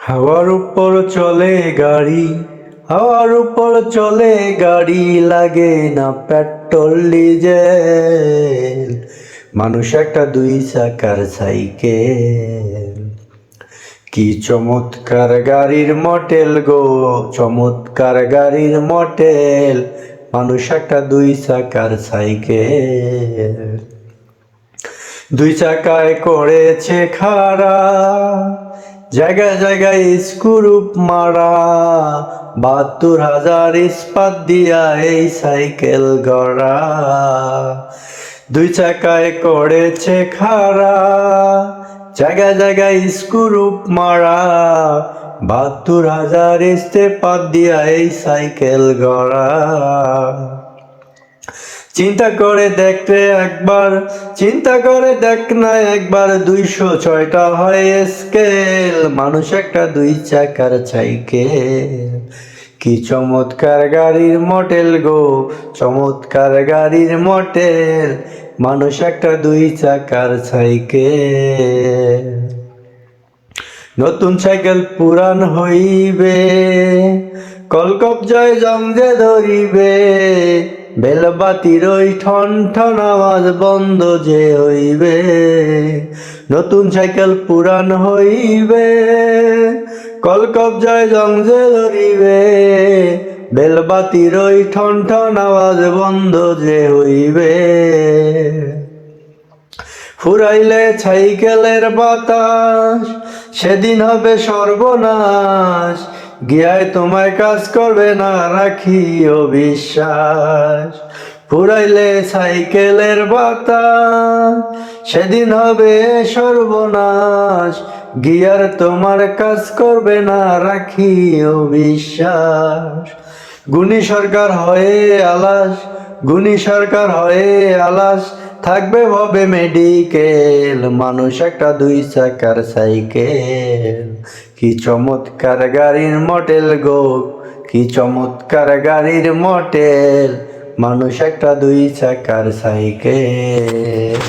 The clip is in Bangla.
হাওয়ার উপর চলে গাড়ি, হাওয়ার উপর চলে গাড়ি, লাগে না পেট্রোল ডিজেল। মানুষ একটা দুই চাকার সাইকেল। কি চমৎকার গাড়ির মডেল গো, চমৎকার গাড়ির মডেল। মানুষ একটা দুই চাকার সাইকেল। দুই চাকায় করেছে খাড়া, জায়গায় জায়গায় স্ক্রুপ মারা। ৭২,০০০ ইস্পাত দিয়া এই সাইকেল গড়া। দুই চাকায় করেছে খাড়া, জায়গায় জায়গায় স্ক্রুপ মারা। ৭২,০০০ ইস্পাত দিয়া এই সাইকেল গড়া। চিন্তা করে দেখতে একবার, চিন্তা করে দেখ না একবার, ২০৬টা হয় স্কেল। মানুষ একটা দুই চাকার সাইকেল। কি চমৎকার গাড়ির মডেল গো, চমৎকার গাড়ির মডেল। মানুষ একটা দুই চাকার সাইকেল। নতুন সাইকেল পুরান হইবে, কলকবজায় জং যে ধরিবে। বেলবাতির ওই ঠন ঠন আওয়াজ বন্ধ যে হইবে। নতুন সাইকেল পুরান হইবে, কলকবজায় জং যে ধরিবে। বেলবাতির ওই ঠন ঠন আওয়াজ বন্ধ যে হইবে। ফুরাইলে সাইকেলের বাতাস, সেদিন হবে সর্বনাশ। গিয়ায় তোমায় কাজ করবে না, রাখিও বিশ্বাস। ফুরাইলে সাইকেলের বাতাস, সেদিন হবে সর্বনাশ। গিয়ার তোমার কাজ করবে না, রাখিও বিশ্বাস। গুণী সরকার হয়ে আলাস, গুণী সরকার হয়ে আলাস, থাকবে ভবে মেডিকেল। মানুষ একটা দুই চাকার সাইকেল। কি চমৎকার গাড়ির মডেল গো, কি চমৎকার গাড়ির মডেল। মানুষ একটা দুই চাকার সাইকেল।